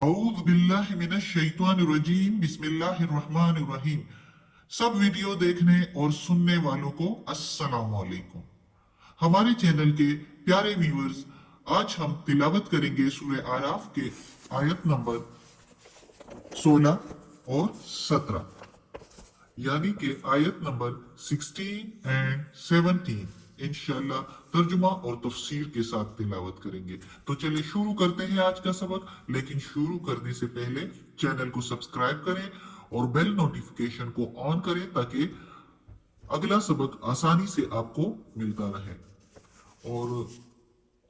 اعوذ باللہ من الشیطان الرجیم بسم اللہ الرحمن الرحیم۔ سب ویڈیو دیکھنے اور سننے والوں کو السلام علیکم۔ ہمارے چینل کے پیارے ویورز، آج ہم تلاوت کریں گے سورہ اعراف کے آیت نمبر 16 اور 17، یعنی کہ آیت نمبر 16 اینڈ 17 انشاءاللہ ترجمہ اور تفسیر کے ساتھ تلاوت کریں گے۔ تو چلے شروع کرتے ہیں آج کا سبق، لیکن شروع کرنے سے پہلے چینل کو سبسکرائب کریں اور بیل نوٹیفیکیشن کو آن کریں تاکہ اگلا سبق آسانی سے آپ کو ملتا رہے، اور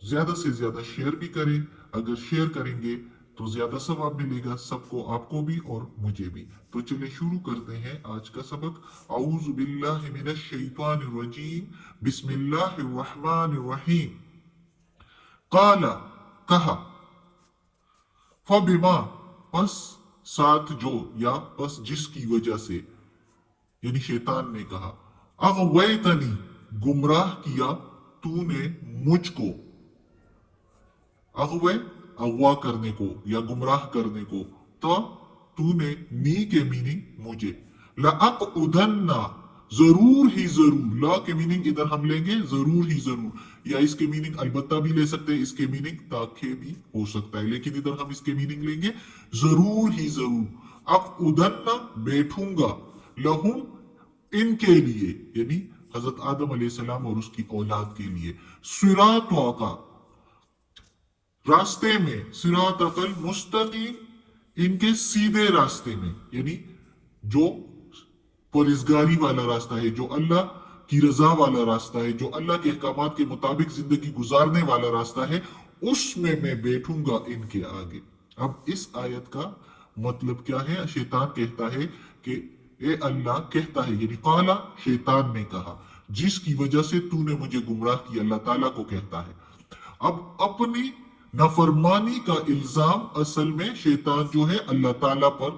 زیادہ سے زیادہ شیئر بھی کریں۔ اگر شیئر کریں گے تو زیادہ ثواب ملے گا سب کو، آپ کو بھی اور مجھے بھی۔ تو چلے شروع کرتے ہیں آج کا سبق۔ اعوذ باللہ من الشیطان الرجیم بسم اللہ الرحمن الرحیم۔ قال کہا، فبما پس ساتھ جو یا پس جس کی وجہ سے، یعنی شیطان نے کہا، اغویتنی گمراہ کیا تو نے مجھ کو، اغوے اغوا کرنے کو یا گمراہ کرنے کو، تو نے نی کے میننگ مجھے، لَأَقْعُدَنَّ ضرور ہی ضرور، لا کے میننگ ادھر ہم لیں گے ضرور ہی ضرور، یا اس کے میننگ البتہ بھی لے سکتے ہیں، اس کے میننگ تاکہ بھی ہو سکتا ہے، لیکن ادھر ہم اس کے میننگ لیں گے ضرور ہی ضرور۔ اقعدن بیٹھوں گا، لہم ان کے لیے، یعنی حضرت آدم علیہ السلام اور اس کی اولاد کے لیے، صراطک راستے میں، صراطک المستقیم ان کے سیدھے راستے میں، یعنی جو پرہیزگاری والا راستہ ہے، جو اللہ کی رضا والا راستہ ہے، جو اللہ کے احکامات کے مطابق زندگی گزارنے والا راستہ ہے، اس میں بیٹھوں گا ان کے آگے۔ اب اس آیت کا مطلب کیا ہے؟ شیطان کہتا ہے کہ اے اللہ، کہتا ہے یعنی قالا شیطان نے کہا، جس کی وجہ سے تو نے مجھے گمراہ کیا، اللہ تعالیٰ کو کہتا ہے۔ اب اپنی نافرمانی کا الزام اصل میں شیطان جو ہے اللہ تعالیٰ پر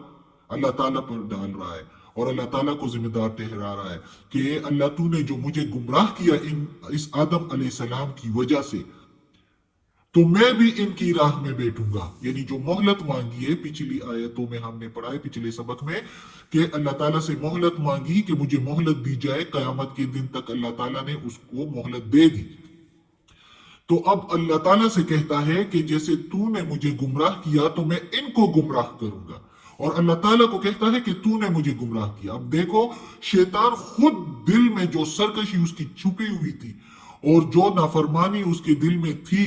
ڈال رہا ہے، اور اللہ تعالیٰ کو ذمہ دار ٹھہرا رہا ہے کہ اے اللہ، تو نے جو مجھے گمراہ کیا اس آدم علیہ السلام کی وجہ سے، تو میں بھی ان کی راہ میں بیٹھوں گا۔ یعنی جو مہلت مانگی ہے، پچھلی آیتوں میں ہم نے پڑھا ہے، پچھلے سبق میں، کہ اللہ تعالیٰ سے مہلت مانگی کہ مجھے مہلت دی جائے، قیامت کے دن تک اللہ تعالیٰ نے اس کو مہلت دے دی۔ تو اب اللہ تعالیٰ سے کہتا ہے کہ جیسے تو نے مجھے گمراہ کیا تو میں ان کو گمراہ کروں گا، اور اللہ تعالیٰ کو کہتا ہے کہ تو نے مجھے گمراہ کیا۔ اب دیکھو، شیطان خود دل میں جو سرکشی اس کی چھپی ہوئی تھی اور جو نافرمانی اس کے دل میں تھی،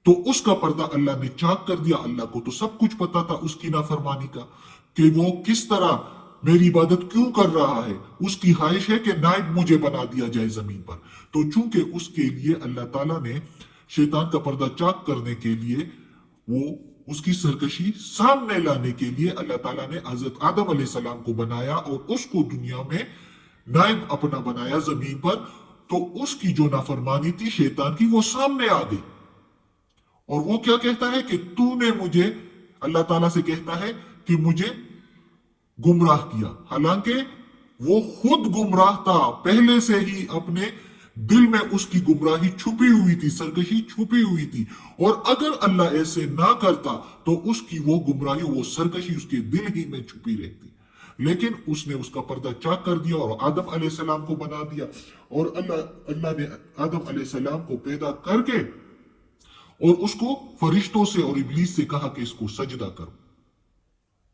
تو اس کا پردہ اللہ نے چاک کر دیا۔ اللہ کو تو سب کچھ پتا تھا اس کی نافرمانی کا، کہ وہ کس طرح میری عبادت کیوں کر رہا ہے۔ اس کی خواہش ہے کہ نائب مجھے بنا دیا جائے زمین پر۔ تو چونکہ اس کے لیے اللہ تعالیٰ نے شیطان کا پردہ چاک کرنے کے لیے، وہ اس کی سرکشی سامنے لانے کے لیے اللہ تعالیٰ نے حضرت آدم علیہ السلام کو بنایا اور اس کو دنیا میں نائب اپنا بنایا زمین پر۔ تو اس کی جو نافرمانی تھی شیطان کی، وہ سامنے آ گئی، اور وہ کیا کہتا ہے کہ تو نے مجھے، اللہ تعالیٰ سے کہتا ہے کہ مجھے گمراہ کیا، حالانکہ وہ خود گمراہ تھا پہلے سے ہی، اپنے دل میں اس کی گمراہی چھپی ہوئی تھی، سرکشی چھپی ہوئی تھی، اور اگر اللہ ایسے نہ کرتا تو اس کی وہ گمراہی، وہ سرکشی اس کے دل ہی میں چھپی رہتی، لیکن اس نے اس کا پردہ چاک کر دیا اور آدم علیہ السلام کو بنا دیا، اور اللہ نے آدم علیہ السلام کو پیدا کر کے اور اس کو فرشتوں سے اور ابلیس سے کہا کہ اس کو سجدہ کرو،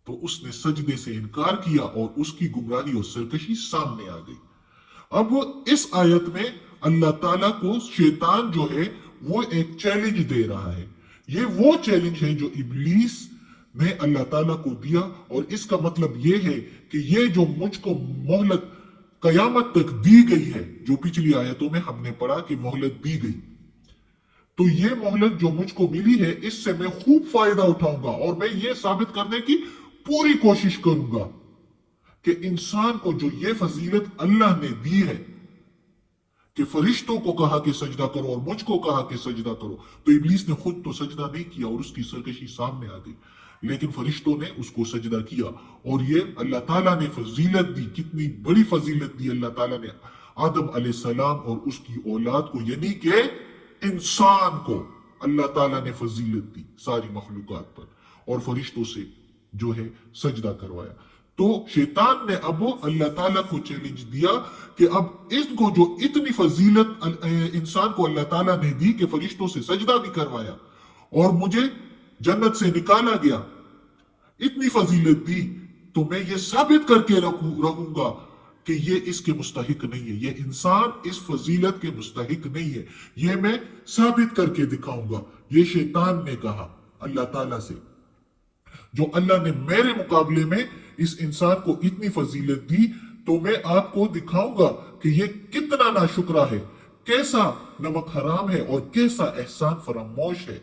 تو اس نے سجدے سے انکار کیا اور اس کی گمراہی اور سرکشی سامنے آ گئی۔ اب اس آیت میں اللہ تعالیٰ کو شیطان جو ہے وہ ایک چیلنج دے رہا ہے۔ یہ وہ چیلنج ہے جو ابلیس نے اللہ تعالیٰ کو دیا، اور اس کا مطلب یہ ہے کہ یہ جو مجھ کو مہلت قیامت تک دی گئی ہے، جو پچھلی آیتوں میں ہم نے پڑھا کہ مہلت دی گئی، تو یہ مہلت جو مجھ کو ملی ہے، اس سے میں خوب فائدہ اٹھاؤں گا، اور میں یہ ثابت کرنے کی پوری کوشش کروں گا کہ انسان کو جو یہ فضیلت اللہ نے دی ہے کہ فرشتوں کو کہا کہ سجدہ کرو اور مجھ کو کہا کہ سجدہ کرو، تو ابلیس نے خود تو سجدہ نہیں کیا اور اس کی سرکشی سامنے آ گئی، لیکن فرشتوں نے اس کو سجدہ کیا، اور یہ اللہ تعالیٰ نے فضیلت دی۔ کتنی بڑی فضیلت دی اللہ تعالیٰ نے آدم علیہ السلام اور اس کی اولاد کو، یعنی کہ انسان کو اللہ تعالیٰ نے فضیلت دی ساری مخلوقات پر، اور فرشتوں سے جو ہے سجدہ کروایا. تو شیطان نے اب اللہ تعالیٰ کو چیلنج دیا کہ اب ان کو جو اتنی فضیلت انسان کو اللہ تعالیٰ نے دی کہ فرشتوں سے سجدہ بھی کروایا اور مجھے جنت سے نکالا گیا، اتنی فضیلت دی، تو میں یہ ثابت کر کے رہوں گا کہ یہ اس کے مستحق نہیں ہے، یہ انسان اس فضیلت کے مستحق نہیں ہے، یہ میں ثابت کر کے دکھاؤں گا. یہ شیطان نے کہا اللہ تعالیٰ سے، جو اللہ نے میرے مقابلے میں اس انسان کو اتنی فضیلت دی تو میں آپ کو دکھاؤں گا کہ یہ کتنا ناشکرا ہے، کیسا نمک حرام ہے اور کیسا احسان فراموش ہے.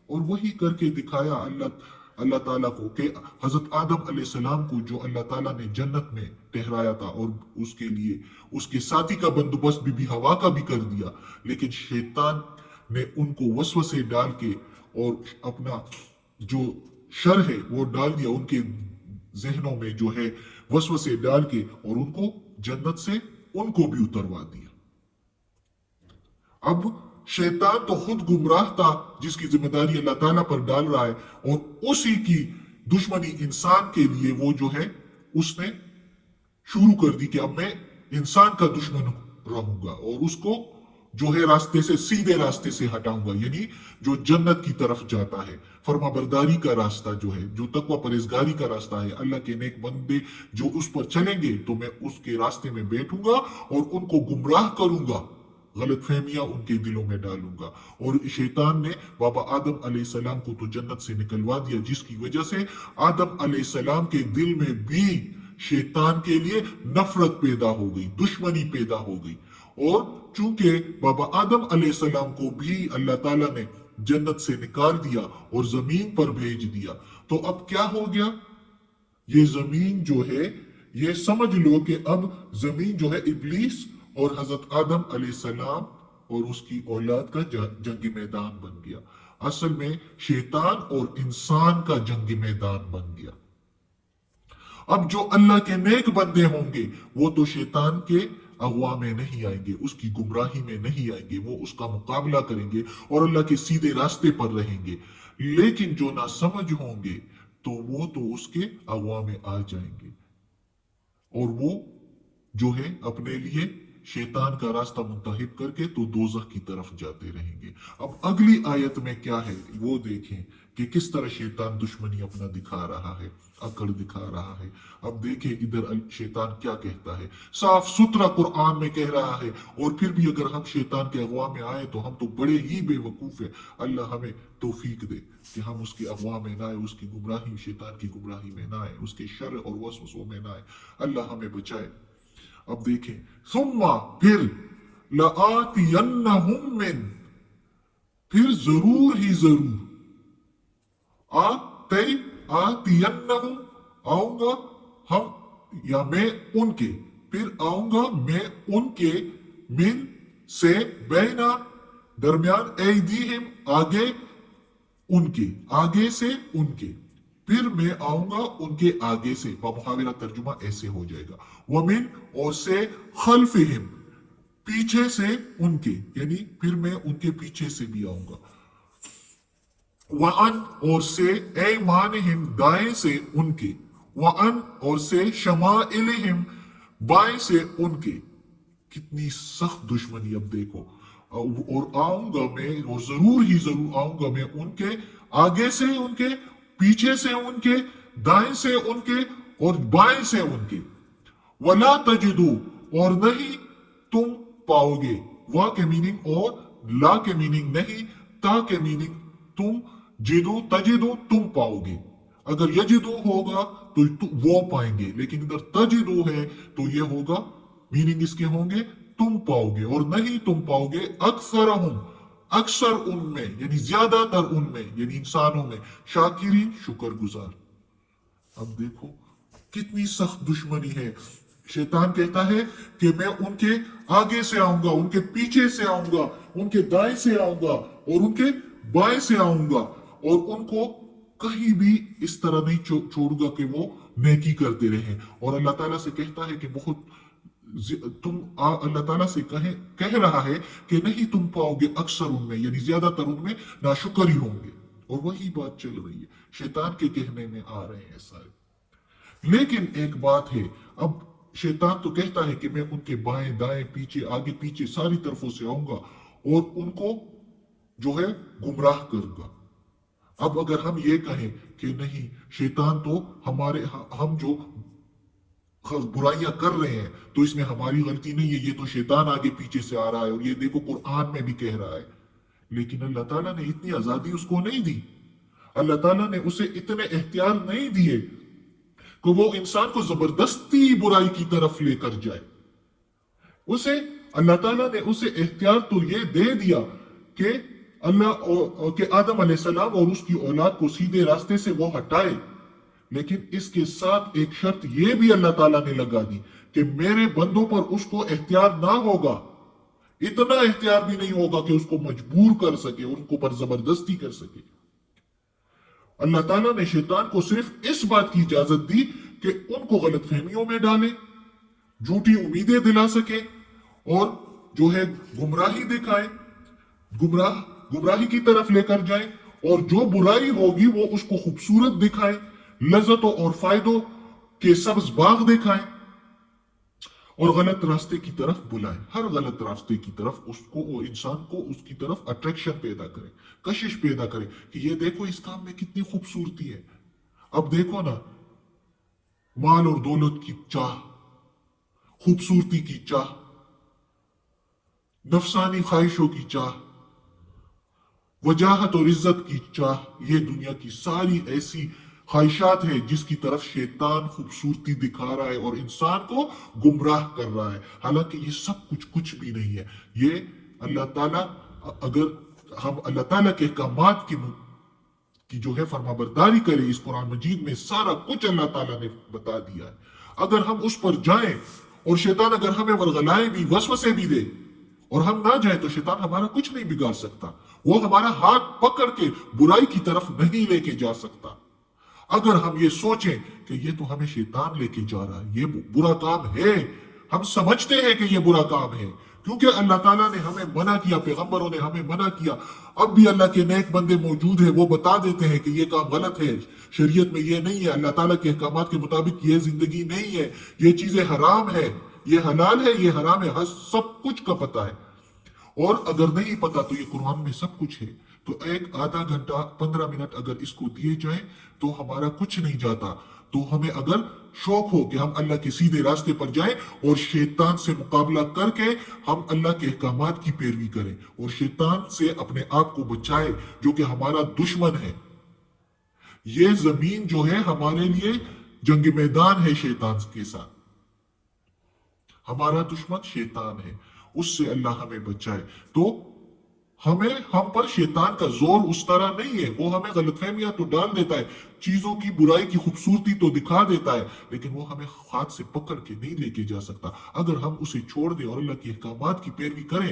اور وہی کر کے دکھایا اللہ تعالیٰ کو کہ حضرت آدم علیہ السلام کو جو اللہ تعالیٰ نے جنت میں ٹھہرایا تھا اور اس کے لیے اس کے ساتھی کا بندوبست بی ہوا کا بھی کر دیا، لیکن شیطان نے ان کو وسوسے ڈال کے اور اپنا جو شر ہے وہ ڈال دیا ان کے ذہنوں میں، جو ہے وسوسے ڈال کے، اور ان کو جنت سے ان کو بھی اتروا دیا. اب شیطان تو خود گمراہ تھا جس کی ذمہ داری اللہ تعالیٰ پر ڈال رہا ہے، اور اسی کی دشمنی انسان کے لیے وہ جو ہے اس نے شروع کر دی کہ اب میں انسان کا دشمن رہوں گا اور اس کو جو ہے راستے سے، سیدھے راستے سے ہٹاؤں گا، یعنی جو جنت کی طرف جاتا ہے، فرما برداری کا راستہ جو ہے، جو تقوی پرہیزگاری کا راستہ ہے، اللہ کے نیک بندے جو اس پر چلیں گے تو میں اس کے راستے میں بیٹھوں گا اور ان کو گمراہ کروں گا، غلط فہمیاں ان کے دلوں میں ڈالوں گا. اور شیطان نے بابا آدم علیہ السلام کو تو جنت سے نکلوا دیا، جس کی وجہ سے آدم علیہ السلام کے دل میں بھی شیطان کے لیے نفرت پیدا ہو گئی، دشمنی پیدا ہو گئی. اور چونکہ بابا آدم علیہ السلام کو بھی اللہ تعالیٰ نے جنت سے نکال دیا اور زمین پر بھیج دیا، تو اب کیا ہو گیا؟ یہ زمین جو ہے، یہ سمجھ لو کہ اب زمین جو ہے ابلیس اور حضرت آدم علیہ السلام اور اس کی اولاد کا جنگ میدان بن گیا. اصل میں شیطان اور انسان کا جنگ میدان بن گیا. اب جو اللہ کے نیک بندے ہوں گے وہ تو شیطان کے اغوا میں نہیں آئیں گے، اس کی گمراہی میں نہیں آئیں گے، وہ اس کا مقابلہ کریں گے اور اللہ کے سیدھے راستے پر رہیں گے. لیکن جو نہ سمجھ ہوں گے تو وہ تو اس کے اغوا میں آ جائیں گے اور وہ جو ہے اپنے لیے شیطان کا راستہ منتخب کر کے تو دوزخ کی طرف جاتے رہیں گے. اب اگلی آیت میں کیا ہے وہ دیکھیں کہ کس طرح شیطان دشمنی اپنا دکھا رہا ہے، اکڑ دکھا رہا ہے. اب دیکھیں ادھر شیطان کیا کہتا ہے، صاف ستھرا قرآن میں کہہ رہا ہے. اور پھر بھی اگر ہم شیطان کے اغوا میں آئے تو ہم تو بڑے ہی بے وقوف ہیں. اللہ ہمیں توفیق دے کہ ہم اس کے اغوا میں نہ آئے، اس کی گمراہی، شیطان کی گمراہی میں نہ آئے، اس کے شر اور وسوسوں میں نہ آئے. اللہ ہمیں بچائے. اب دیکھیں، ثم پھر لآتینہم من، پھر ضرور ہی ضرور، آتینہم آؤں گا ہم یا میں ان کے، پھر آؤں گا میں ان کے، من سے، بینا درمیان، ایدیہم آگے ان کے، آگے سے ان کے، پھر میں آؤں گا ان کے آگے سے. بمحاورہ ترجمہ ایسے ہو جائے گا، ومن اور سے، خلفہم پیچھے سے ان کے، یعنی پھر میں ان کے پیچھے سے بھی آؤں گا. وَأَنْ اور سے، ایمانہم دائیں سے ان کے، وَأَنْ اور سے، شمائلہم بائیں سے ان کے. کتنی سخت دشمنی. اب دیکھو، اور آؤں گا میں، اور ضرور ہی ضرور آؤں گا میں ان کے آگے سے ان کے، پیچھے سے ان کے، دائیں سے ان کے اور بائیں سے ان کے. وَلَا تَجِدُوا اور نہیں تم پاؤ گے، وا کے میننگ اور لا کے میننگ نہیں، تا کے میننگ تم، جدو تجدو تم پاؤ گے. اگر یجدو ہوگا تو وہ پائیں گے، لیکن اگر تجدو ہے تو یہ ہوگا، میننگ اس کے ہوں گے تم پاؤ گے، اور نہیں تم پاؤ گے اکثرہم اکثر ان میں، یعنی زیادہ تر ان میں، یعنی انسانوں میں، شاکرین شکر گزار. اب دیکھو کتنی سخت دشمنی ہے. شیطان کہتا ہے کہ میں ان کے آگے سے آؤں گا، ان کے پیچھے سے آؤں گا، ان کے دائیں سے آؤں گا اور ان کے بائیں سے آؤں گا، اور ان کو کہیں بھی اس طرح نہیں چھوڑوں گا کہ وہ نیکی کرتے رہیں. اور اللہ تعالیٰ سے کہتا ہے کہ بہت تم، اللہ تعالیٰ سے کہہ رہا ہے کہ نہیں تم پاؤ گے اکثر ان میں، یعنی زیادہ تر ان میں ناشکر ہی ہوں گے. اور وہی بات چل رہی ہے، شیطان کے کہنے میں آ رہے ہیں سارے۔ لیکن ایک بات ہے، اب شیطان تو کہتا ہے کہ میں ان کے بائیں دائیں پیچھے آگے پیچھے ساری طرفوں سے آؤں گا اور ان کو جو ہے گمراہ کروں گا۔ اب اگر ہم یہ کہیں کہ نہیں، شیطان تو ہم جو برائیاں کر رہے ہیں تو اس میں ہماری غلطی نہیں ہے، یہ تو شیطان آگے پیچھے سے آ رہا ہے، اور یہ دیکھو قرآن میں بھی کہہ رہا ہے۔ لیکن اللہ تعالیٰ نے اتنی آزادی اس کو نہیں دی، اللہ تعالیٰ نے اسے اتنے اختیار نہیں دیے کہ وہ انسان کو زبردستی برائی کی طرف لے کر جائے۔ اسے اللہ تعالیٰ نے اسے اختیار تو یہ دے دیا کہ کہ آدم علیہ السلام اور اس کی اولاد کو سیدھے راستے سے وہ ہٹائے، لیکن اس کے ساتھ ایک شرط یہ بھی اللہ تعالیٰ نے لگا دی کہ میرے بندوں پر اس کو اختیار نہ ہوگا، اتنا اختیار بھی نہیں ہوگا کہ اس کو مجبور کر سکے، ان کو پر زبردستی کر سکے۔ اللہ تعالیٰ نے شیطان کو صرف اس بات کی اجازت دی کہ ان کو غلط فہمیوں میں ڈالے، جھوٹی امیدیں دلا سکے، اور جو ہے گمراہی دکھائے، گمراہی کی طرف لے کر جائیں، اور جو برائی ہوگی وہ اس کو خوبصورت دکھائے، لذتوں اور فائدوں کے سبز باغ دکھائے، اور غلط راستے کی طرف بلائے، ہر غلط راستے کی طرف اس کو، وہ انسان کو اس کی طرف اٹریکشن پیدا کرے، کشش پیدا کرے کہ یہ دیکھو اس کام میں کتنی خوبصورتی ہے۔ اب دیکھو نا، مال اور دولت کی چاہ، خوبصورتی کی چاہ، نفسانی خواہشوں کی چاہ، وجاہت اور عزت کی چاہ، یہ دنیا کی ساری ایسی خواہشات ہے جس کی طرف شیطان خوبصورتی دکھا رہا ہے اور انسان کو گمراہ کر رہا ہے۔ حالانکہ یہ سب کچھ بھی نہیں ہے، یہ اللہ تعالیٰ، اگر ہم اللہ تعالیٰ کے احکامات کی جو ہے فرما برداری کرے، اس قرآن مجید میں سارا کچھ اللہ تعالیٰ نے بتا دیا ہے، اگر ہم اس پر جائیں، اور شیطان اگر ہمیں ورغلائیں بھی، وسوسے بھی دے، اور ہم نہ جائیں، تو شیطان ہمارا کچھ نہیں بگاڑ سکتا، وہ ہمارا ہاتھ پکڑ کے برائی کی طرف نہیں لے کے جا سکتا۔ اگر ہم یہ سوچیں کہ یہ تو ہمیں شیطان لے کے جا رہا ہے، یہ برا کام ہے، ہم سمجھتے ہیں کہ یہ برا کام ہے کیونکہ اللہ تعالیٰ نے ہمیں منع کیا، پیغمبروں نے ہمیں منع کیا، اب بھی اللہ کے نیک بندے موجود ہیں، وہ بتا دیتے ہیں کہ یہ کام غلط ہے، شریعت میں یہ نہیں ہے، اللہ تعالیٰ کے احکامات کے مطابق یہ زندگی نہیں ہے، یہ چیزیں حرام ہے، یہ حلال ہے، یہ حرام ہے، سب کچھ کا پتہ ہے۔ اور اگر نہیں پتا تو یہ قرآن میں سب کچھ ہے، تو ایک آدھا گھنٹہ 15 منٹ اگر اس کو دیے جائیں تو ہمارا کچھ نہیں جاتا۔ تو ہمیں اگر شوق ہو کہ ہم اللہ کے سیدھے راستے پر جائیں اور شیطان سے مقابلہ کر کے ہم اللہ کے احکامات کی پیروی کریں اور شیطان سے اپنے آپ کو بچائے جو کہ ہمارا دشمن ہے، یہ زمین جو ہے ہمارے لیے جنگ میدان ہے شیطان کے ساتھ، ہمارا دشمن شیطان ہے، اس سے اللہ ہمیں بچائے۔ تو ہم پر شیطان کا زور اس طرح نہیں ہے، وہ ہمیں غلط فہمیاں تو ڈال دیتا ہے، چیزوں کی برائی کی خوبصورتی تو دکھا دیتا ہے، لیکن وہ ہمیں ہاتھ سے پکڑ کے نہیں لے کے جا سکتا۔ اگر ہم اسے چھوڑ دیں اور اللہ کے احکامات کی پیروی کریں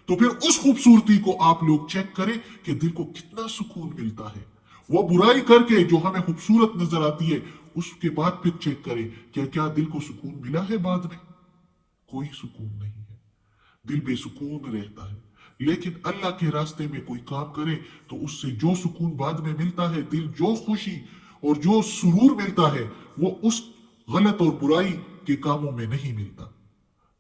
تو پھر اس خوبصورتی کو آپ لوگ چیک کریں کہ دل کو کتنا سکون ملتا ہے۔ وہ برائی کر کے جو ہمیں خوبصورت نظر آتی ہے، اس کے بعد پھر چیک کریں کیا دل کو سکون ملا ہے بعد میں؟ کوئی سکون نہیں ہے، دل بے سکون رہتا ہے۔ لیکن اللہ کے راستے میں کوئی کام کرے تو اس سے جو سکون بعد میں ملتا ہے، دل جو خوشی اور جو سرور ملتا ہے، وہ اس غلط اور برائی کے کاموں میں نہیں ملتا۔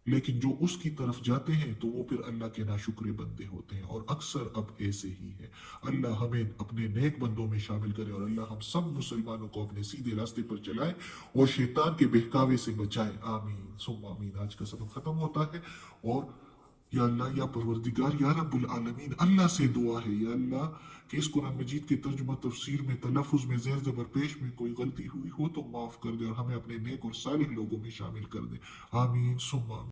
لیکن جو اس کی طرف جاتے ہیں تو وہ پھر اللہ کے ناشکرے بندے ہوتے ہیں، اور اکثر اب ایسے ہی ہے۔ اللہ ہمیں اپنے نیک بندوں میں شامل کرے، اور اللہ ہم سب مسلمانوں کو اپنے سیدھے راستے پر چلائے اور شیطان کے بہکاوے سے بچائے۔ آمین ثم آمین۔ آج کا سبق ختم ہوتا ہے، اور یا اللہ، یا پروردگار، یا رب العالمین، اللہ سے دعا ہے یا اللہ کہ اس قرآن مجید کے ترجمہ تفسیر میں تلفظ میں زیر زبر پیش میں کوئی غلطی ہوئی ہو تو معاف کر دے، اور ہمیں اپنے نیک اور صالح لوگوں میں شامل کر دے۔ آمین ثم آمین۔